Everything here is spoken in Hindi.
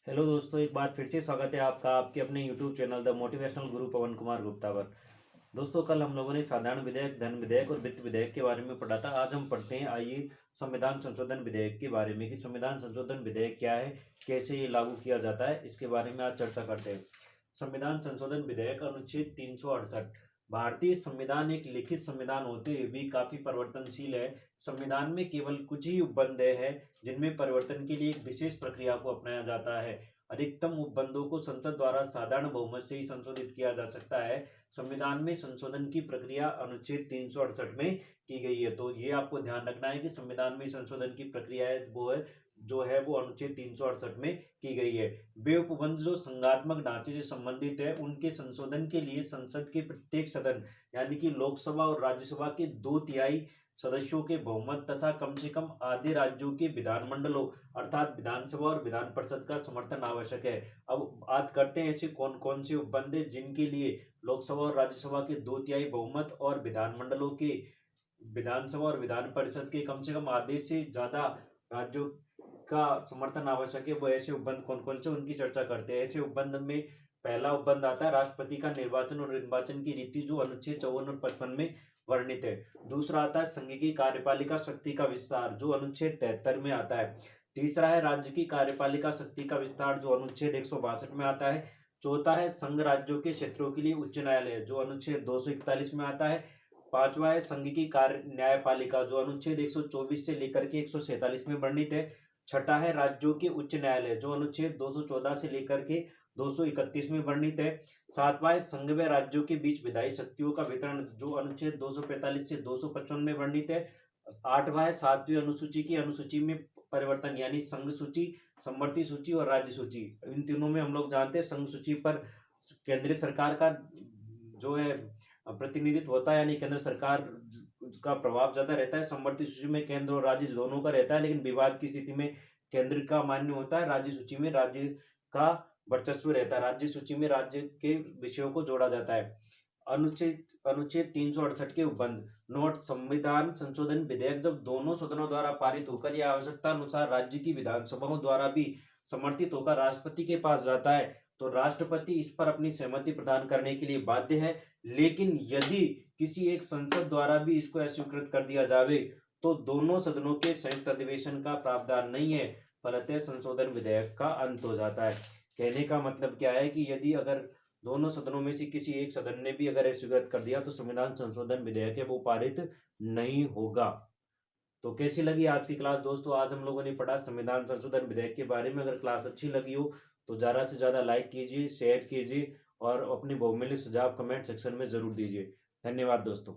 हेलो दोस्तों, एक बार फिर से स्वागत है आपका आपके अपने यूट्यूब चैनल द मोटिवेशनल गुरु पवन कुमार गुप्ता पर। दोस्तों, कल हम लोगों ने साधारण विधेयक, धन विधेयक और वित्त विधेयक के बारे में पढ़ा था। आज हम पढ़ते हैं, आइए, संविधान संशोधन विधेयक के बारे में कि संविधान संशोधन विधेयक क्या है, कैसे ये लागू किया जाता है, इसके बारे में आज चर्चा करते हैं। संविधान संशोधन विधेयक अनुच्छेद 368। भारतीय संविधान एक लिखित संविधान होते हुए भी काफी परिवर्तनशील है। संविधान में केवल कुछ ही उपबंध है जिनमें परिवर्तन के लिए एक विशेष प्रक्रिया को अपनाया जाता है। अधिकतम उपबंधों को संसद द्वारा साधारण बहुमत से ही संशोधित किया जा सकता है। संविधान में संशोधन की प्रक्रिया अनुच्छेद 368 में की गई है। तो ये आपको ध्यान रखना है कि संविधान में संशोधन की प्रक्रिया है वो अनुच्छेद 368 में की गई है। वे उपबंध जो संघात्मक ढांचे से संबंधित है, उनके संशोधन के लिए संसद के प्रत्येक सदन यानी कि लोकसभा और राज्यसभा के 2/3 सदस्यों के बहुमत तथा कम से कम आधे राज्यों के विधानमंडलों अर्थात विधानसभा और विधान परिषद का समर्थन आवश्यक है। अब बात करते हैं ऐसे कौन कौन से उपबंध है जिनके लिए लोकसभा और राज्यसभा के 2/3 बहुमत और विधानमंडलों के विधानसभा और विधान परिषद के कम से कम आधे से ज्यादा राज्यों का समर्थन आवश्यक है। वो ऐसे उपबंध कौन कौन से, उनकी चर्चा करते हैं। ऐसे उपबंध में पहला उपबंध आता है राष्ट्रपति का निर्वाचन और निर्वाचन की रीति, जो अनुच्छेद 54 और 55 में वर्णित है। दूसरा आता है संघ की कार्यपालिका शक्ति का विस्तार, जो अनुच्छेद 73 में आता है। तीसरा है राज्य की कार्यपालिका शक्ति का विस्तार, जो अनुच्छेद 162 में आता है। चौथा है संघ राज्यों के क्षेत्रों के लिए उच्च न्यायालय, जो अनुच्छेद 241 में आता है। पांचवा है संघ की कार्य न्यायपालिका, जो अनुच्छेद 124 से लेकर के 147 में वर्णित है। छठा है राज्यों के उच्च न्यायालय, जो अनुच्छेद 214 से लेकर के 231 में वर्णित है। सातवां है संघ व राज्यों के बीच विधायी शक्तियों का वितरण, जो अनुच्छेद 245 से 255 में वर्णित है। आठवां है सातवीं अनुसूची की अनुसूची में परिवर्तन, यानी संघ सूची, समवर्ती सूची और राज्य सूची। इन तीनों में हम लोग जानते हैं संघ सूची पर केंद्रीय सरकार का जो है प्रतिनिधित्व होता है, यानी केंद्र सरकार का प्रभाव ज्यादा रहता है। समवर्ती सूची में केंद्र और राज्य दोनों का रहता है, लेकिन विवाद की स्थिति में केंद्र का मान्य होता है। राज्य सूची में राज्य का वर्चस्व रहता है। राज्य सूची में राज्य के विषयों को जोड़ा जाता है। अनुच्छेद अनुच्छेद 368 के उपबंध। नोट, संविधान संशोधन विधेयक जब दोनों सदनों द्वारा पारित होकर या आवश्यकता अनुसार राज्य की विधानसभाओं द्वारा भी समर्थित होकर राष्ट्रपति के पास जाता है, तो राष्ट्रपति इस पर अपनी सहमति प्रदान करने के लिए बाध्य है। लेकिन यदि किसी एक संसद द्वारा भी इसको अस्वीकृत कर दिया जावे, तो दोनों सदनों के संयुक्त अधिवेशन का प्रावधान नहीं है, फलतः संशोधन विधेयक का अंत हो जाता है। कहने का मतलब क्या है कि यदि अगर दोनों सदनों में से किसी एक सदन ने भी अगर स्वीकृत कर दिया, तो संविधान संशोधन विधेयक है वो पारित नहीं होगा। तो कैसी लगी आज की क्लास दोस्तों? आज हम लोगों ने पढ़ा संविधान संशोधन विधेयक के बारे में। अगर क्लास अच्छी लगी हो तो ज़्यादा से ज़्यादा लाइक कीजिए, शेयर कीजिए और अपने बहुमूल्य सुझाव कमेंट सेक्शन में ज़रूर दीजिए। धन्यवाद दोस्तों।